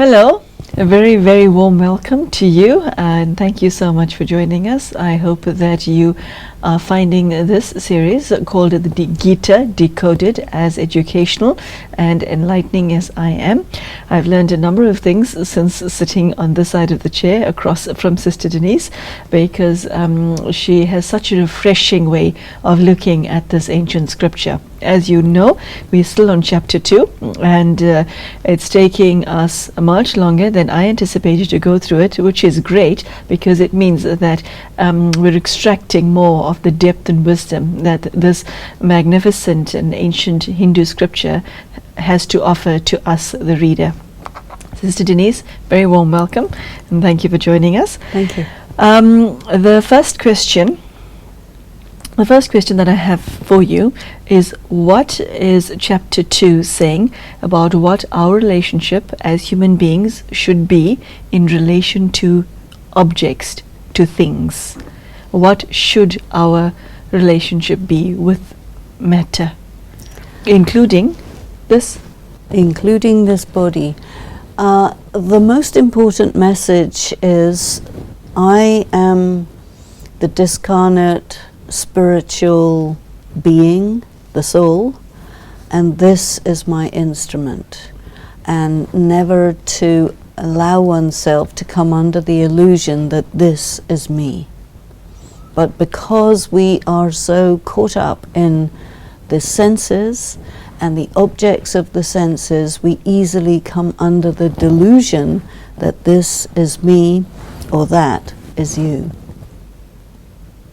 Hello, a very, very warm welcome to you, and thank you so much for joining us. I hope that you are finding this series called the Gita Decoded as educational and enlightening as I am. I've learned a number of things since sitting on this side of the chair across from Sister Denise, because she has such a refreshing way of looking at this ancient scripture. As you know, we're still on chapter 2, and it's taking us much longer than I anticipated to go through it, which is great because it means that we're extracting more of the depth and wisdom that this magnificent and ancient Hindu scripture has to offer to us, the reader. Sister Denise, very warm welcome, and thank you for joining us. Thank you. The first question that I have for you is, what is chapter 2 saying about what our relationship as human beings should be in relation to objects, to things? What should our relationship be with matter, including this? Including this body. The most important message is, I am the discarnate spiritual being, the soul, and this is my instrument, and never to allow oneself to come under the illusion that this is me. But because we are so caught up in the senses and the objects of the senses, we easily come under the delusion that this is me or that is you.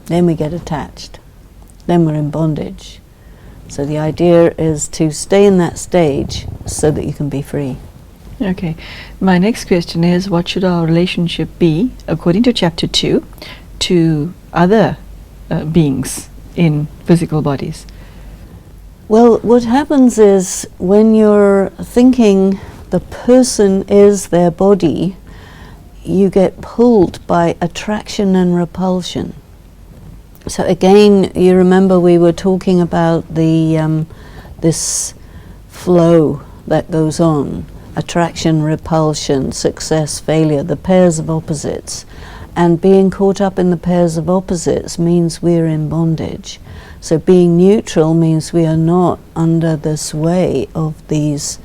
Then we get attached. Then we're in bondage. So the idea is to stay in that stage so that you can be free. Okay. My next question is, what should our relationship be, according to chapter 2, to other beings in physical bodies? Well, what happens is, when you're thinking the person is their body, you get pulled by attraction and repulsion. So again, you remember we were talking about the this flow that goes on: attraction, repulsion, success, failure, the pairs of opposites. And being caught up in the pairs of opposites means we're in bondage. So being neutral means we are not under the sway of these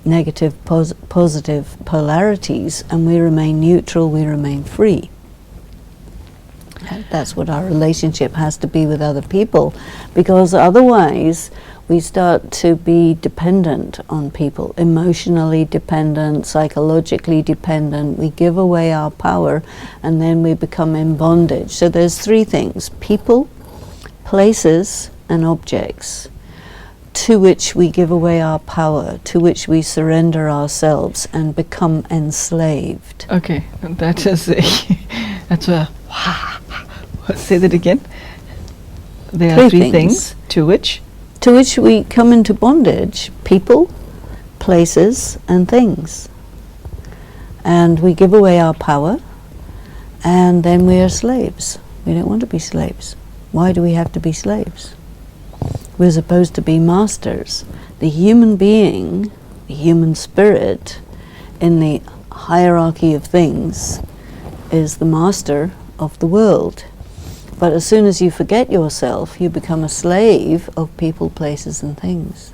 negative, positive polarities, and we remain neutral, we remain free. That's what our relationship has to be with other people, because otherwise we start to be dependent on people, emotionally dependent, psychologically dependent. We give away our power, and then we become in bondage. So there's three things: people, places, and objects, to which we give away our power, to which we surrender ourselves and become enslaved. Okay, that is that's a say that again. There are three things to which we come into bondage: people, places, and things. And we give away our power, and then we are slaves. We don't want to be slaves. Why do we have to be slaves? We're supposed to be masters. The human being, the human spirit, in the hierarchy of things, is the master of the world. But as soon as you forget yourself, you become a slave of people, places, and things.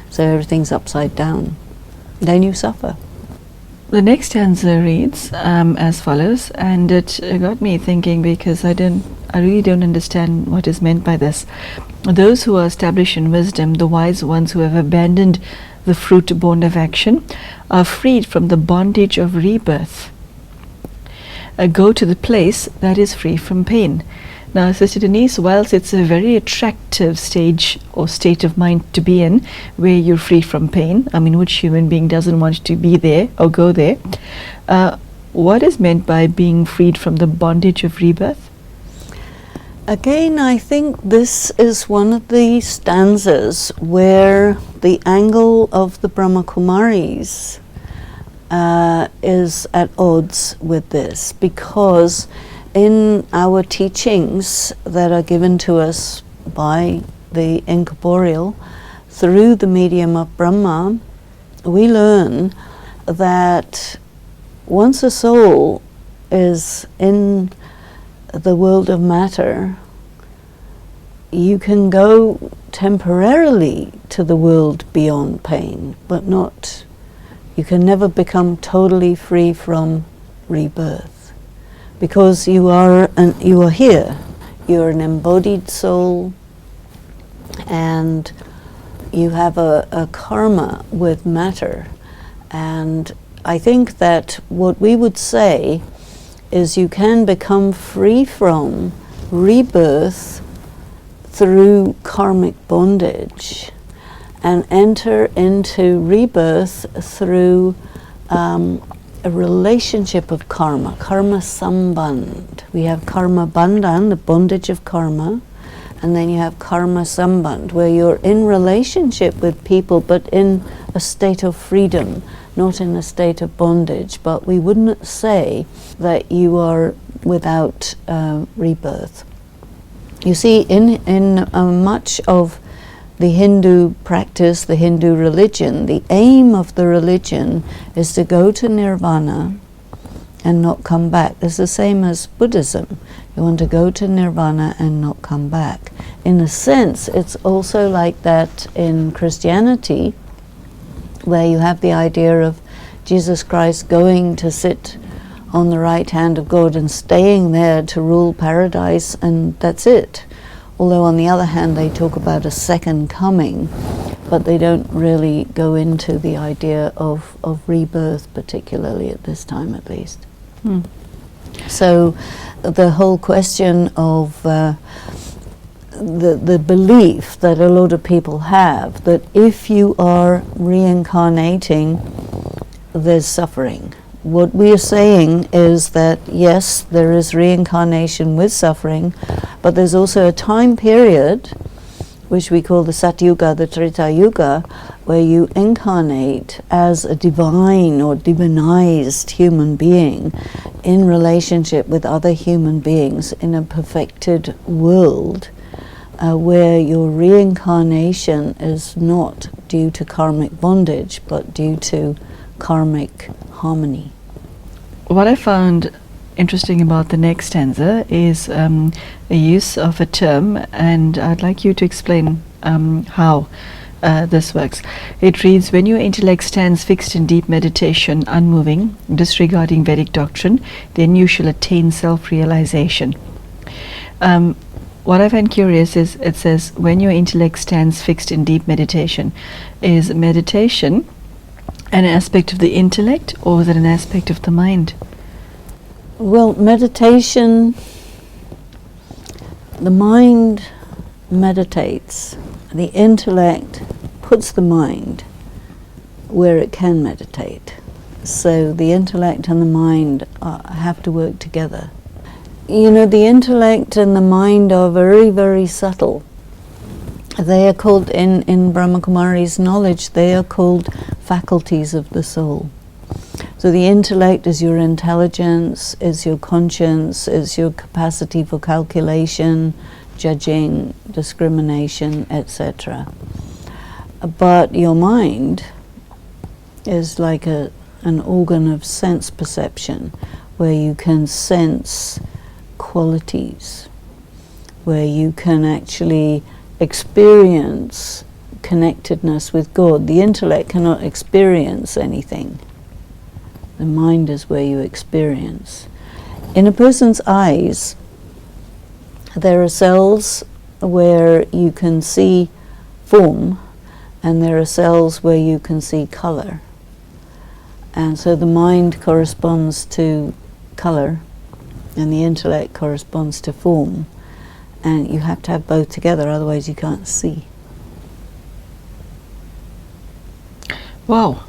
So everything's upside down. Then you suffer. The next stanza reads as follows, and it got me thinking, because I really don't understand what is meant by this. Those who are established in wisdom, the wise ones who have abandoned the fruit born of action, are freed from the bondage of rebirth. Go to the place that is free from pain. Now, Sister Denise, whilst it's a very attractive stage or state of mind to be in, where you're free from pain, I mean, which human being doesn't want to be there or go there? What is meant by being freed from the bondage of rebirth? Again, I think this is one of the stanzas where the angle of the Brahma Kumaris is at odds with this, because in our teachings that are given to us by the incorporeal through the medium of Brahma, we learn that once a soul is in the world of matter, you can go temporarily to the world beyond pain, but not, you can never become totally free from rebirth, because you are here. You're an embodied soul, and you have a karma with matter. And I think that what we would say is you can become free from rebirth through karmic bondage and enter into rebirth through a relationship of karma, karma samband. We have karma bandhan, the bondage of karma, and then you have karma samband, where you're in relationship with people but in a state of freedom, not in a state of bondage. But we wouldn't say that you are without rebirth. You see, in much of the Hindu practice, the Hindu religion, the aim of the religion is to go to nirvana and not come back. It's the same as Buddhism. You want to go to nirvana and not come back. In a sense, it's also like that in Christianity, where you have the idea of Jesus Christ going to sit on the right hand of God and staying there to rule paradise, and that's it. Although on the other hand they talk about a second coming, but they don't really go into the idea of rebirth, particularly at this time at least. So the whole question of the belief that a lot of people have, that if you are reincarnating, there's suffering. What we are saying is that yes, there is reincarnation with suffering, but there's also a time period, which we call the Satyuga, the Treta Yuga, where you incarnate as a divine or divinized human being in relationship with other human beings in a perfected world, where your reincarnation is not due to karmic bondage, but due to karmic harmony. What I found interesting about the next stanza is the use of a term, and I'd like you to explain how this works. It reads, when your intellect stands fixed in deep meditation, unmoving, disregarding Vedic doctrine, then you shall attain self-realization. What I find curious is it says, when your intellect stands fixed in deep meditation. Is meditation an aspect of the intellect, or is it an aspect of the mind? Well, meditation, the mind meditates. The intellect puts the mind where it can meditate. So the intellect and the mind have to work together. You know, the intellect and the mind are very, very subtle. They are called, in Brahma Kumaris knowledge, they are called faculties of the soul. So the intellect is your intelligence, is your conscience, is your capacity for calculation, judging, discrimination, etc. But your mind is like an organ of sense perception, where you can sense qualities, where you can actually experience connectedness with God. The intellect cannot experience anything. The mind is where you experience. In a person's eyes, there are cells where you can see form, and there are cells where you can see color. And so the mind corresponds to color, and the intellect corresponds to form. And you have to have both together, otherwise you can't see. Wow.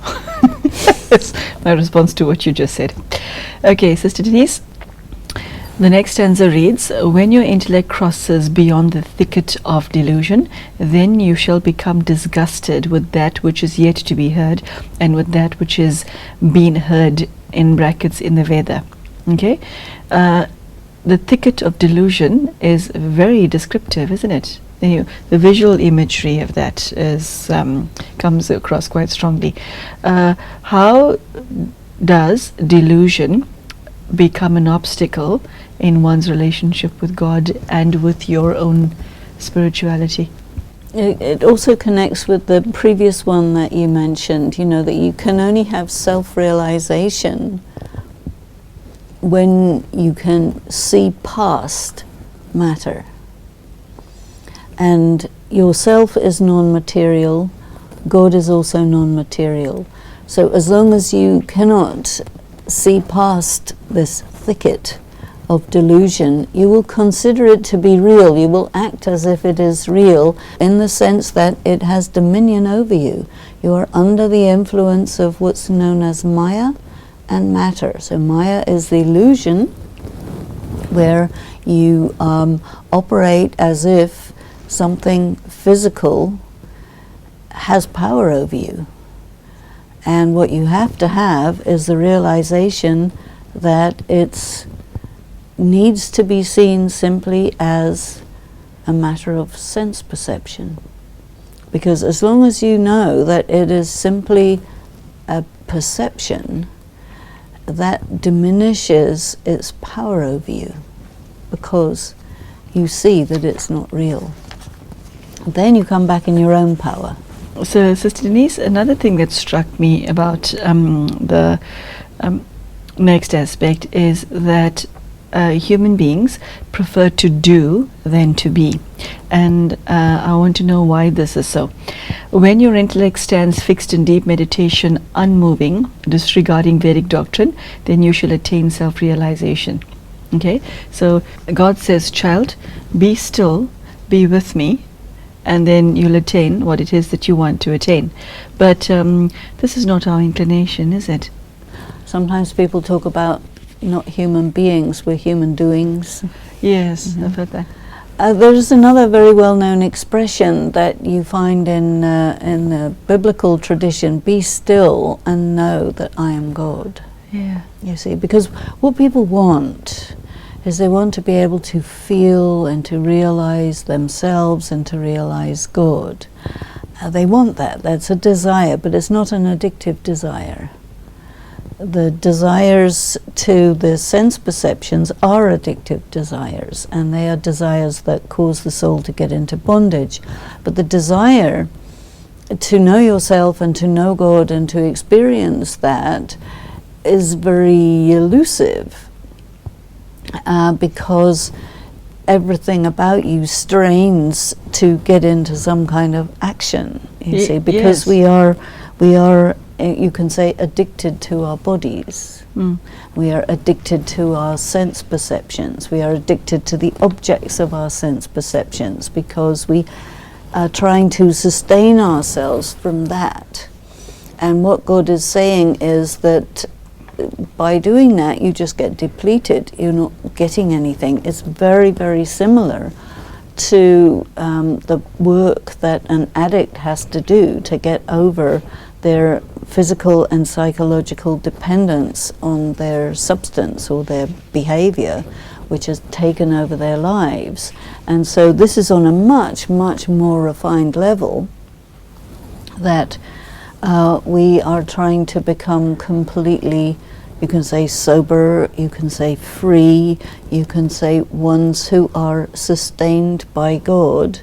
That's my response to what you just said. Okay, Sister Denise, the next stanza reads, when your intellect crosses beyond the thicket of delusion, then you shall become disgusted with that which is yet to be heard, and with that which is been heard, in brackets, in the Veda. Okay? The thicket of delusion is very descriptive, isn't it? The visual imagery of that is comes across quite strongly. How does delusion become an obstacle in one's relationship with God and with your own spirituality? It also connects with the previous one that you mentioned, that you can only have self-realization when you can see past matter. And yourself is non-material, God is also non-material. So as long as you cannot see past this thicket of delusion, you will consider it to be real. You will act as if it is real in the sense that it has dominion over you. You are under the influence of what's known as Maya and matter. So Maya is the illusion where you operate as if something physical has power over you. And what you have to have is the realization that it's needs to be seen simply as a matter of sense perception. Because as long as you know that it is simply a perception, that diminishes its power over you, because you see that it's not real. Then you come back in your own power. So, Sister Denise, another thing that struck me about the next aspect is that human beings prefer to do than to be. And I want to know why this is so. When your intellect stands fixed in deep meditation, unmoving, disregarding Vedic doctrine, then you shall attain self-realization. Okay? So God says, child, be still, be with me, and then you'll attain what it is that you want to attain. But this is not our inclination, is it? Sometimes people talk about not human beings, we're human doings. Yes, I've heard that. There's another very well-known expression that you find in the biblical tradition: be still and know that I am God. Yeah. You see, because what people want is they want to be able to feel and to realize themselves and to realize God. They want that. That's a desire, but it's not an addictive desire. The desires to the sense perceptions are addictive desires, and they are desires that cause the soul to get into bondage. But the desire to know yourself and to know God and to experience that is very elusive, because everything about you strains to get into some kind of action, you see, because yes. we are you can say addicted to our bodies. We are addicted to our sense perceptions. We are addicted to the objects of our sense perceptions because we are trying to sustain ourselves from that. And what God is saying is that by doing that, you just get depleted. You're not getting anything. It's very, very similar to the work that an addict has to do to get over their physical and psychological dependence on their substance or their behavior, which has taken over their lives. And so this is on a much, much more refined level that we are trying to become completely, you can say sober, you can say free, you can say ones who are sustained by God,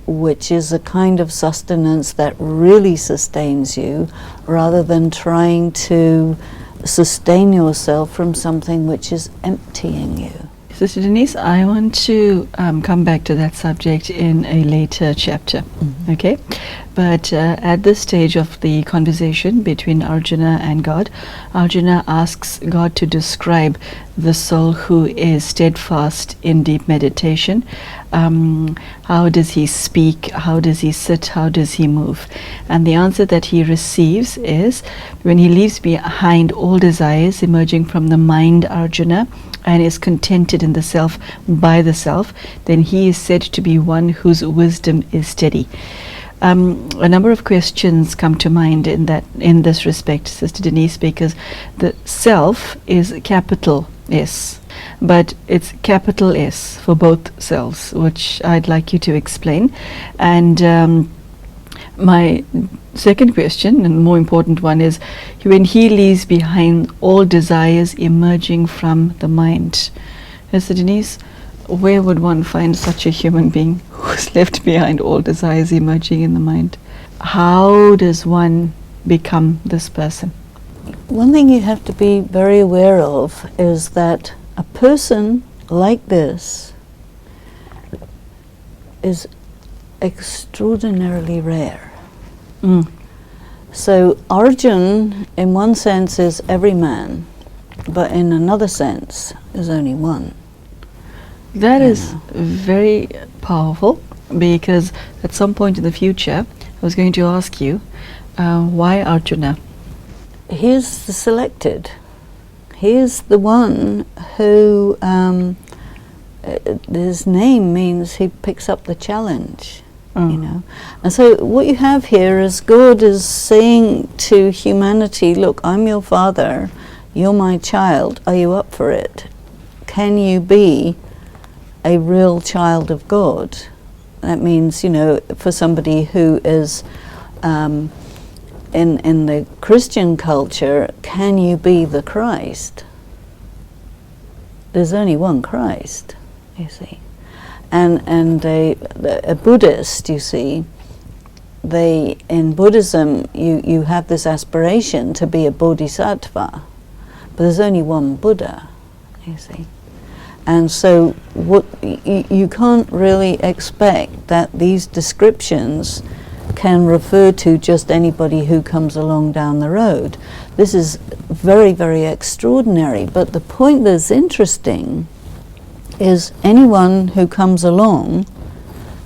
which is a kind of sustenance that really sustains you, rather than trying to sustain yourself from something which is emptying you. Sister Denise, I want to come back to that subject in a later chapter, okay? But at this stage of the conversation between Arjuna and God, Arjuna asks God to describe the soul who is steadfast in deep meditation. How does he speak? How does he sit? How does he move? And the answer that he receives is, when he leaves behind all desires emerging from the mind, Arjuna, and is contented in the self by the self, then he is said to be one whose wisdom is steady. A number of questions come to mind in this respect, Sister Denise, because the self is capital S. but it's capital S for both selves, which I'd like you to explain. And my second question, and more important one, is when he leaves behind all desires emerging from the mind. So Denise, where would one find such a human being who's left behind all desires emerging in the mind? How does one become this person? One thing you have to be very aware of is that a person like this is extraordinarily rare. So Arjun, in one sense, is every man, but in another sense, is only one. That is very powerful, because at some point in the future, I was going to ask you, why Arjuna? He's the selected. He's the one who, his name means he picks up the challenge, you know. And so what you have here is God is saying to humanity, look, I'm your father, you're my child, are you up for it? Can you be a real child of God? That means, you know, for somebody who is in the Christian culture, can you be the Christ? There's only one Christ, you see. And a Buddhist, you see, in Buddhism, you have this aspiration to be a bodhisattva, but there's only one Buddha, you see. And so you can't really expect that these descriptions can refer to just anybody who comes along down the road. This is very, very extraordinary. But the point that's interesting is anyone who comes along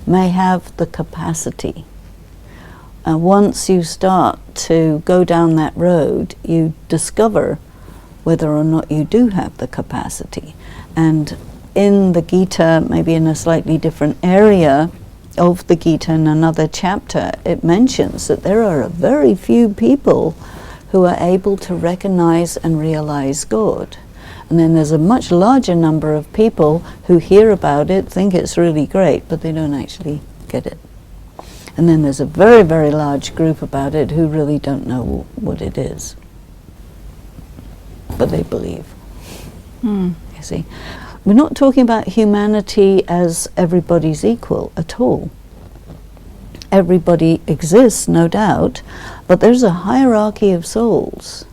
may have the capacity. And once you start to go down that road, you discover whether or not you do have the capacity. And in the Gita, maybe in a slightly different area of the Gita, in another chapter, it mentions that there are very few people who are able to recognize and realize God. And then there's a much larger number of people who hear about it, think it's really great, but they don't actually get it. And then there's a very, very large group about it who really don't know what it is, but they believe. You see, we're not talking about humanity as everybody's equal at all. Everybody exists, no doubt, but there's a hierarchy of souls.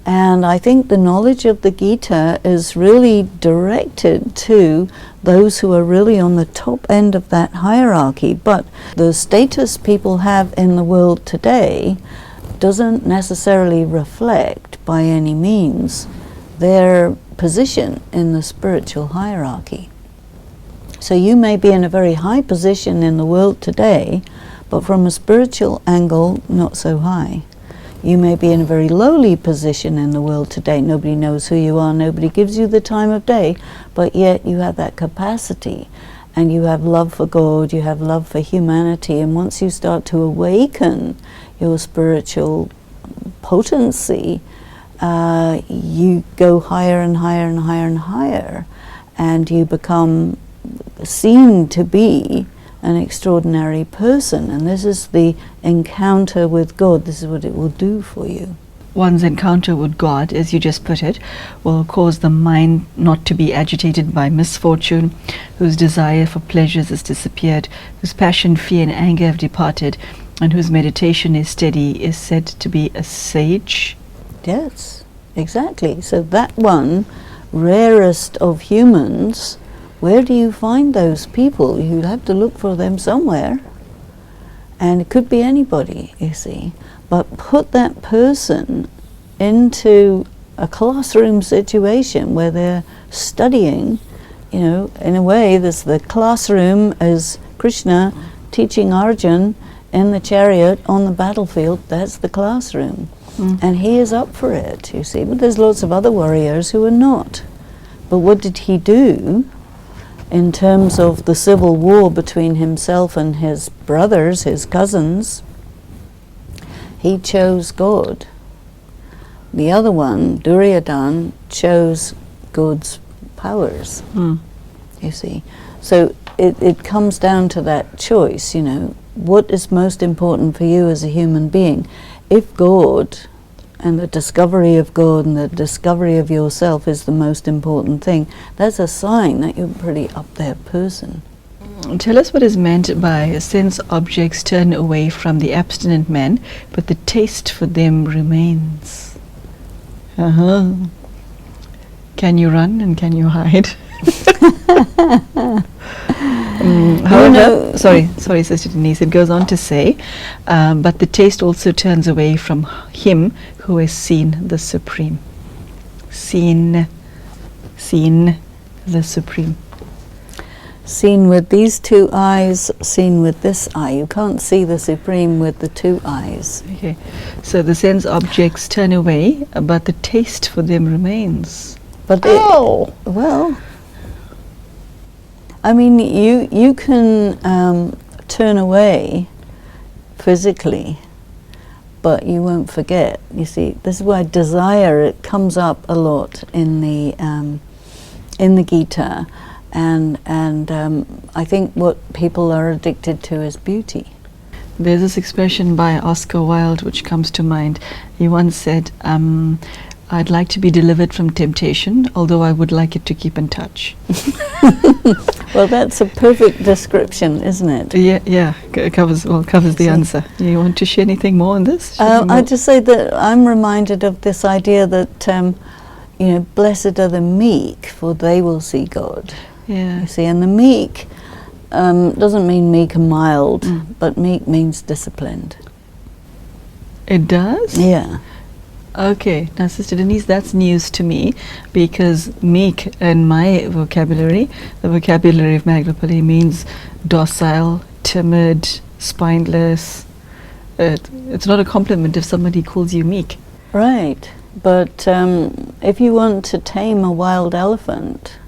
And I think the knowledge of the Gita is really directed to those who are really on the top end of that hierarchy. But the status people have in the world today doesn't necessarily reflect by any means their position in the spiritual hierarchy. So you may be in a very high position in the world today, but from a spiritual angle, not so high. You may be in a very lowly position in the world today. Nobody knows who you are, nobody gives you the time of day, but yet you have that capacity, and you have love for God, you have love for humanity, and once you start to awaken your spiritual potency, you go higher and higher and higher and higher, and you become seen to be an extraordinary person. And this is the encounter with God. This is what it will do for you. One's encounter with God, as you just put it, will cause the mind not to be agitated by misfortune, whose desire for pleasures has disappeared, whose passion, fear, and anger have departed, and whose meditation is steady, is said to be a sage. Yes, exactly. So that one, rarest of humans, where do you find those people? You have to look for them somewhere. And it could be anybody, you see. But put that person into a classroom situation where they're studying, you know, in a way, there's the classroom as Krishna teaching Arjun in the chariot on the battlefield. That's the classroom. And he is up for it, you see. But there's lots of other warriors who are not. But what did he do in terms of the civil war between himself and his brothers, his cousins? He chose God. The other one, Duryodhana, chose God's powers, Mm. you see. So it comes down to that choice, you know, what is most important for you as a human being? If God and the discovery of God and the discovery of yourself is the most important thing, that's a sign that you're a pretty up there person. Tell us what is meant by sense objects turn away from the abstinent man, but the taste for them remains. Can you run and can you hide? However, sorry, Sister Denise, it goes on to say, but the taste also turns away from him who has seen the Supreme. Seen the Supreme. Seen with these two eyes, seen with this eye. You can't see the Supreme with the two eyes. Okay, so the sense objects turn away, but the taste for them remains. But well, I mean, you can turn away physically, but you won't forget. You see, this is why desire, it comes up a lot in the Gita, and I think what people are addicted to is beauty. There's this expression by Oscar Wilde which comes to mind. He once said, I'd like to be delivered from temptation, although I would like it to keep in touch. Well, that's a perfect description, isn't it? Yeah, covers the answer. You want to share anything more on this? I just say that I'm reminded of this idea that, you know, blessed are the meek, for they will see God. Yeah. You see, and the meek doesn't mean meek and mild, but meek means disciplined. It does? Yeah. Okay, now Sister Denise, that's news to me, because meek in my vocabulary, the vocabulary of Magela means docile, timid, spineless. It's not a compliment if somebody calls you meek. Right, but if you want to tame a wild elephant,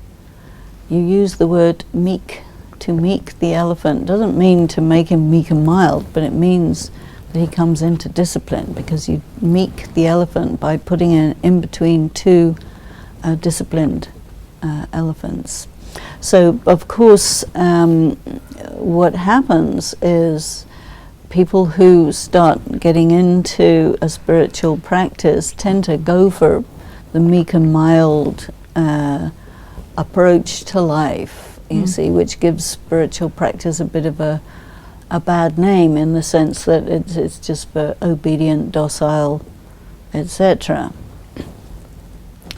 you use the word meek. To meek the elephant doesn't mean to make him meek and mild, but it means that he comes into discipline, because you meek the elephant by putting it in between two disciplined elephants. So, of course, what happens is people who start getting into a spiritual practice tend to go for the meek and mild approach to life, you see, which gives spiritual practice a bit of a bad name, in the sense that it's just for obedient, docile, etc.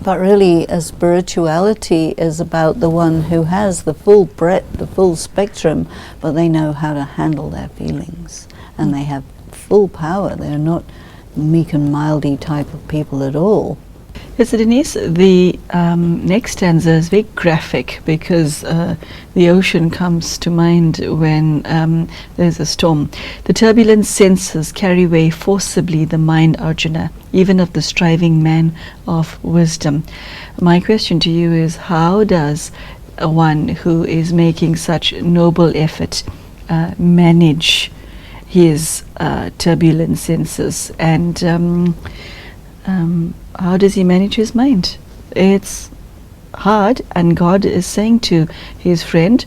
But really, a spirituality is about the one who has the full breadth, the full spectrum, but they know how to handle their feelings, and they have full power. They're not meek and mildy type of people at all. Yes, Denise, the next stanza is very graphic, because the ocean comes to mind when there's a storm. The turbulent senses carry away forcibly the mind, Arjuna, even of the striving man of wisdom. My question to you is, how does one who is making such noble effort manage his turbulent senses, and how does he manage his mind? It's hard, and God is saying to his friend,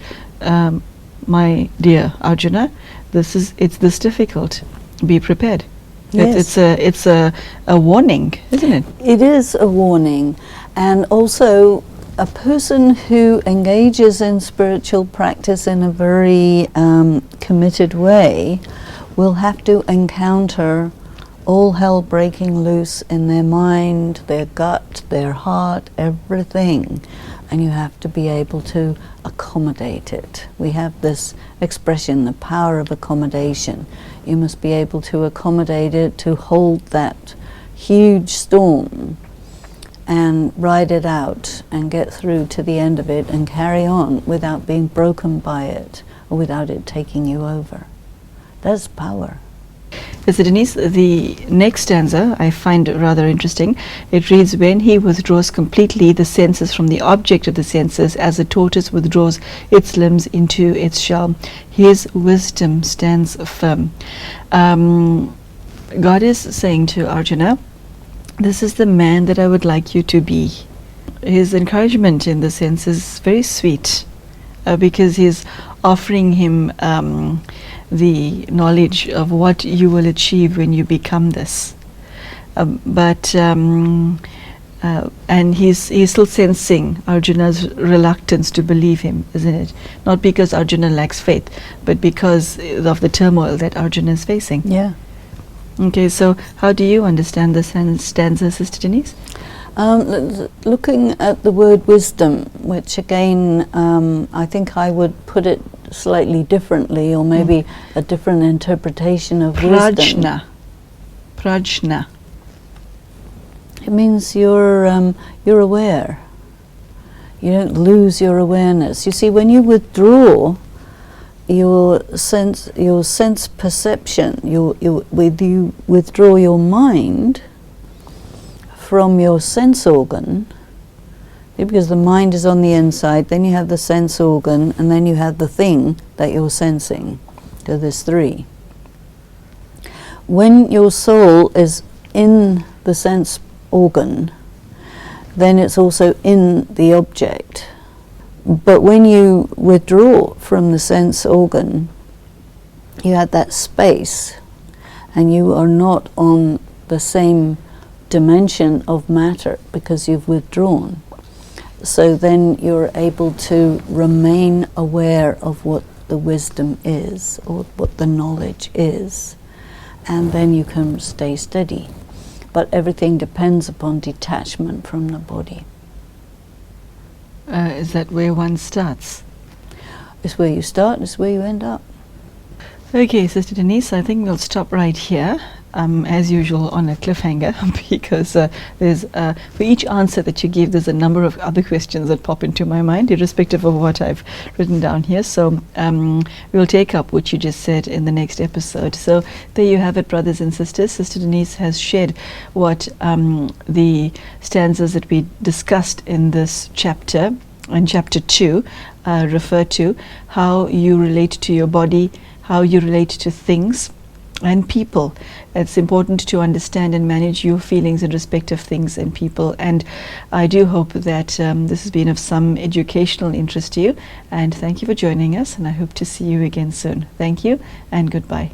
my dear Arjuna, it's this difficult. Be prepared. Yes. It's a warning, isn't it? It is a warning, and also a person who engages in spiritual practice in a very committed way will have to encounter all hell breaking loose in their mind, their gut, their heart, everything. And you have to be able to accommodate it. We have this expression, the power of accommodation. You must be able to accommodate it, to hold that huge storm and ride it out and get through to the end of it and carry on without being broken by it or without it taking you over. That's power. Yes, Denise, the next stanza I find rather interesting. It reads, when he withdraws completely the senses from the object of the senses, as a tortoise withdraws its limbs into its shell, his wisdom stands firm. God is saying to Arjuna, this is the man that I would like you to be. his encouragement in the sense is very sweet, because he's offering him the knowledge of what you will achieve when you become this. And he's still sensing Arjuna's reluctance to believe him, isn't it? Not because Arjuna lacks faith, but because of the turmoil that Arjuna is facing. Yeah. Okay, so how do you understand this stanza, Sister Denise? Looking at the word wisdom, which again, I think I would put it slightly differently, or maybe a different interpretation of wisdom. Prajna. It means you're aware. You don't lose your awareness. You see, when you withdraw your sense perception, you withdraw your mind from your sense organ, because the mind is on the inside, then you have the sense organ, and then you have the thing that you're sensing. So there's three. When your soul is in the sense organ, then it's also in the object. But when you withdraw from the sense organ, you have that space, and you are not on the same dimension of matter because you've withdrawn. So then you're able to remain aware of what the wisdom is, or what the knowledge is, and then you can stay steady. But everything depends upon detachment from the body. Is that where one starts? It's where you start, it's where you end up. Okay, Sister Denise, I think we'll stop right here, as usual on a cliffhanger, because there's for each answer that you give, there's a number of other questions that pop into my mind, irrespective of what I've written down here. So we'll take up what you just said in the next episode. So there you have it, brothers and sisters. Sister Denise has shared what the stanzas that we discussed in this chapter, in chapter 2, refer to, how you relate to your body, how you relate to things and people. It's important to understand and manage your feelings in respect of things and people. And I do hope that this has been of some educational interest to you. And thank you for joining us. And I hope to see you again soon. Thank you and goodbye.